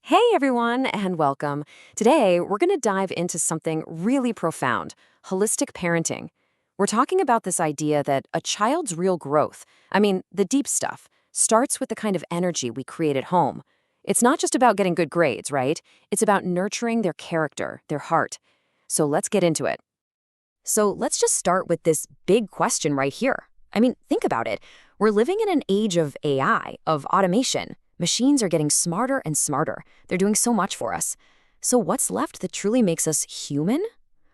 Hey everyone, and welcome. Today, we're going to dive into something really profound, holistic parenting. We're talking about this idea that a child's real growth, the deep stuff, starts with the kind of energy we create at home. It's not just about getting good grades, right? It's about nurturing their character, their heart. So let's get into it. So let's just start with this big question right here. Think about it. We're living in an age of AI, of automation. Machines are getting smarter and smarter. They're doing so much for us. So what's left that truly makes us human?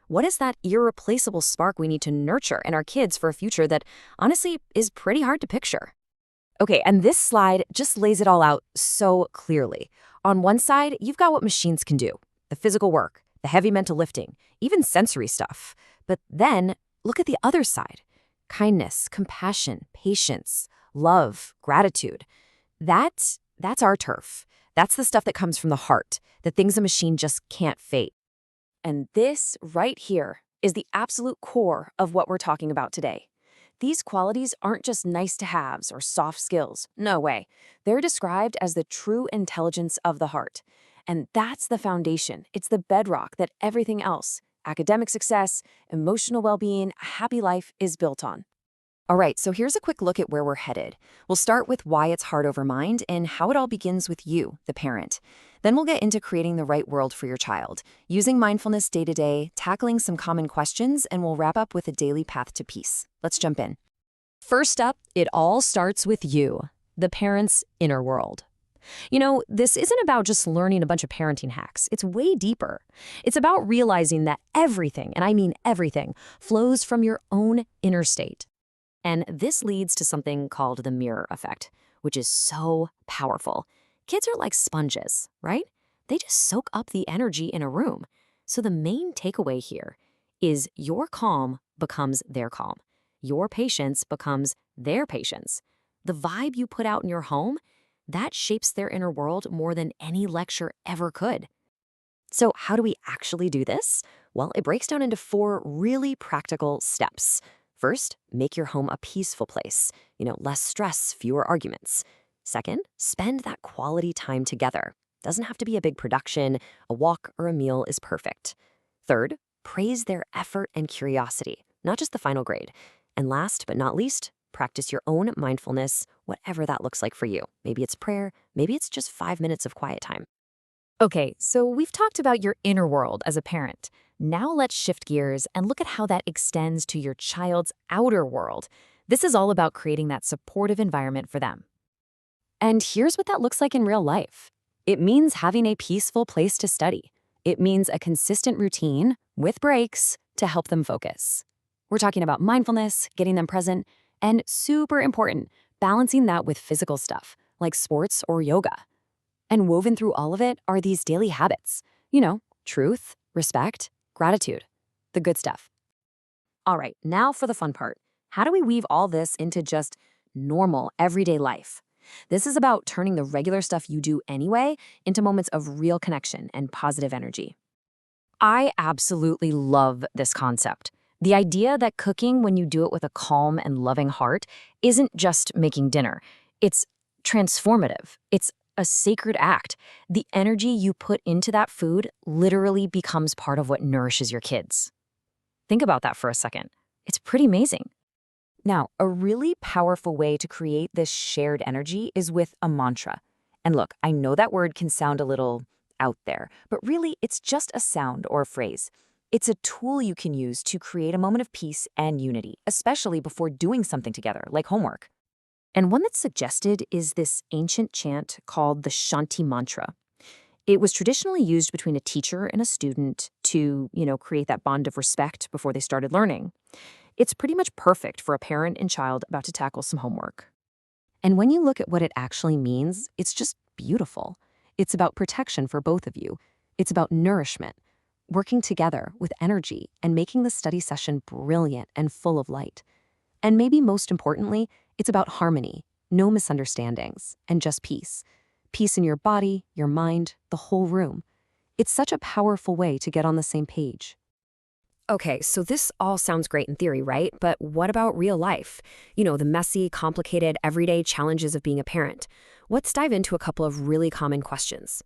What is that irreplaceable spark we need to nurture in our kids for a future that, honestly, is pretty hard to picture? Okay, and this slide just lays it all out so clearly. On one side, you've got what machines can do, the physical work, the heavy mental lifting, even sensory stuff. But then, look at the other side. Kindness, compassion, patience, love, gratitude. That's our turf. That's the stuff that comes from the heart, the things a machine just can't fake. And this right here is the absolute core of what we're talking about today. These qualities aren't just nice-to-haves or soft skills. No way. They're described as the true intelligence of the heart. And that's the foundation. It's the bedrock that everything else, academic success, emotional well-being, a happy life, is built on. All right, so here's a quick look at where we're headed. We'll start with why it's heart over mind and how it all begins with you, the parent. Then we'll get into creating the right world for your child, using mindfulness day to day, tackling some common questions, and we'll wrap up with a daily path to peace. Let's jump in. First up, it all starts with you, the parent's inner world. This isn't about just learning a bunch of parenting hacks. It's way deeper. It's about realizing that everything, and I mean everything, flows from your own inner state. And this leads to something called the mirror effect, which is so powerful. Kids are like sponges, right? They just soak up the energy in a room. So the main takeaway here is your calm becomes their calm. Your patience becomes their patience. The vibe you put out in your home, that shapes their inner world more than any lecture ever could. So how do we actually do this? Well, it breaks down into 4 really practical steps. First, make your home a peaceful place. Less stress, fewer arguments. Second, spend that quality time together. Doesn't have to be a big production. A walk or a meal is perfect. Third, praise their effort and curiosity, not just the final grade. And last but not least, practice your own mindfulness, whatever that looks like for you. Maybe it's prayer, maybe it's just 5 minutes of quiet time. Okay, so we've talked about your inner world as a parent. Now let's shift gears and look at how that extends to your child's outer world. This is all about creating that supportive environment for them. And here's what that looks like in real life. It means having a peaceful place to study. It means a consistent routine with breaks to help them focus. We're talking about mindfulness, getting them present, and super important, balancing that with physical stuff like sports or yoga. And woven through all of it are these daily habits. Truth, respect, gratitude, the good stuff. All right, now for the fun part. How do we weave all this into just normal, everyday life? This is about turning the regular stuff you do anyway into moments of real connection and positive energy. I absolutely love this concept. The idea that cooking when you do it with a calm and loving heart isn't just making dinner. It's transformative. It's a sacred act. The energy you put into that food literally becomes part of what nourishes your kids. Think about that for a second. It's pretty amazing. Now, a really powerful way to create this shared energy is with a mantra. And look, I know that word can sound a little out there, but really it's just a sound or a phrase. It's a tool you can use to create a moment of peace and unity, especially before doing something together, like homework. And one that's suggested is this ancient chant called the Śānti Mantra. It was traditionally used between a teacher and a student to, create that bond of respect before they started learning. It's pretty much perfect for a parent and child about to tackle some homework. And when you look at what it actually means, it's just beautiful. It's about protection for both of you. It's about nourishment, working together with energy and making the study session brilliant and full of light. And maybe most importantly, it's about harmony, no misunderstandings, and just peace. Peace in your body, your mind, the whole room. It's such a powerful way to get on the same page. Okay, so this all sounds great in theory, right? But what about real life? The messy, complicated, everyday challenges of being a parent. Let's dive into a couple of really common questions.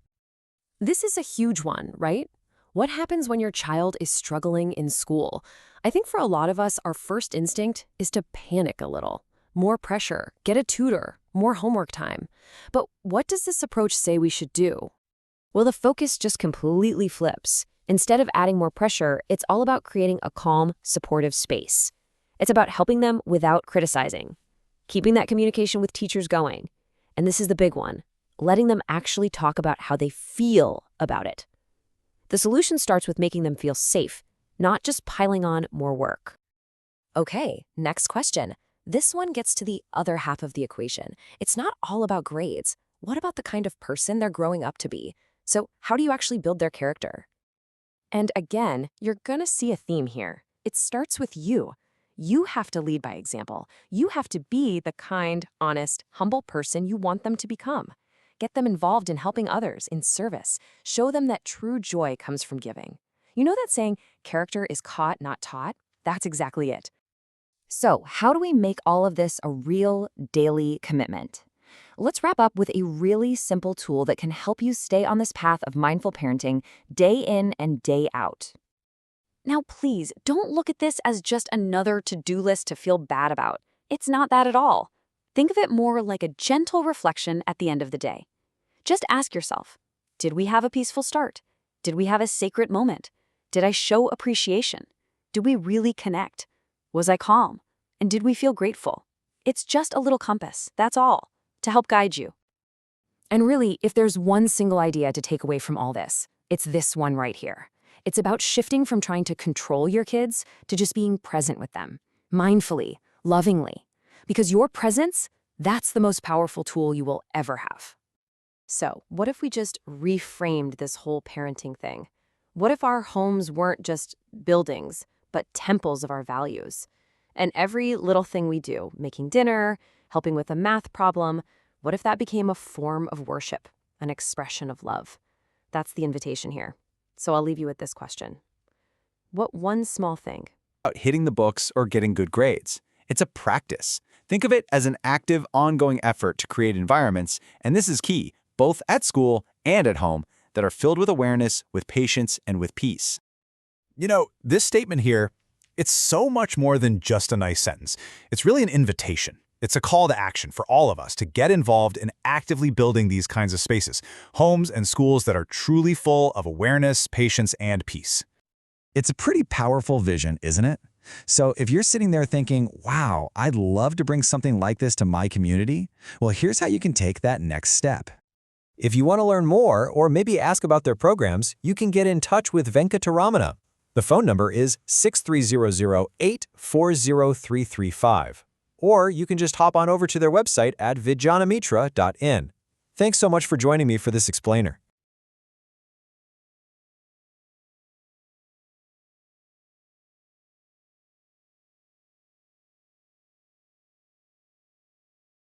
This is a huge one, right? What happens when your child is struggling in school? I think for a lot of us, our first instinct is to panic a little. More pressure, get a tutor, more homework time. But what does this approach say we should do? Well, the focus just completely flips. Instead of adding more pressure, it's all about creating a calm, supportive space. It's about helping them without criticizing, keeping that communication with teachers going. And this is the big one, letting them actually talk about how they feel about it. The solution starts with making them feel safe, not just piling on more work. Okay, next question. This one gets to the other half of the equation. It's not all about grades. What about the kind of person they're growing up to be? So how do you actually build their character? And again, you're gonna see a theme here. It starts with you. You have to lead by example. You have to be the kind, honest, humble person you want them to become. Get them involved in helping others, in service. Show them that true joy comes from giving. You know that saying, character is caught, not taught? That's exactly it. So, how do we make all of this a real daily commitment? Let's wrap up with a really simple tool that can help you stay on this path of mindful parenting day in and day out. Now, please, don't look at this as just another to-do list to feel bad about. It's not that at all. Think of it more like a gentle reflection at the end of the day. Just ask yourself, did we have a peaceful start? Did we have a sacred moment? Did I show appreciation? Did we really connect? Was I calm? And did we feel grateful? It's just a little compass, that's all, to help guide you. And really, if there's one single idea to take away from all this, it's this one right here. It's about shifting from trying to control your kids to just being present with them, mindfully, lovingly. Because your presence, that's the most powerful tool you will ever have. So, what if we just reframed this whole parenting thing? What if our homes weren't just buildings, but temples of our values? And every little thing we do, making dinner, helping with a math problem, what if that became a form of worship, an expression of love? That's the invitation here. So I'll leave you with this question. What one small thing? About hitting the books or getting good grades. It's a practice. Think of it as an active, ongoing effort to create environments, and this is key, both at school and at home, that are filled with awareness, with patience, and with peace. You know, this statement here, it's so much more than just a nice sentence. It's really an invitation. It's a call to action for all of us to get involved in actively building these kinds of spaces, homes and schools that are truly full of awareness, patience, and peace. It's a pretty powerful vision, isn't it? So if you're sitting there thinking, wow, I'd love to bring something like this to my community, well, here's how you can take that next step. If you want to learn more or maybe ask about their programs, you can get in touch with Venkata Ramana. The phone number is 6300-840-335. Or you can just hop on over to their website at vidyanamitra.in. Thanks so much for joining me for this explainer.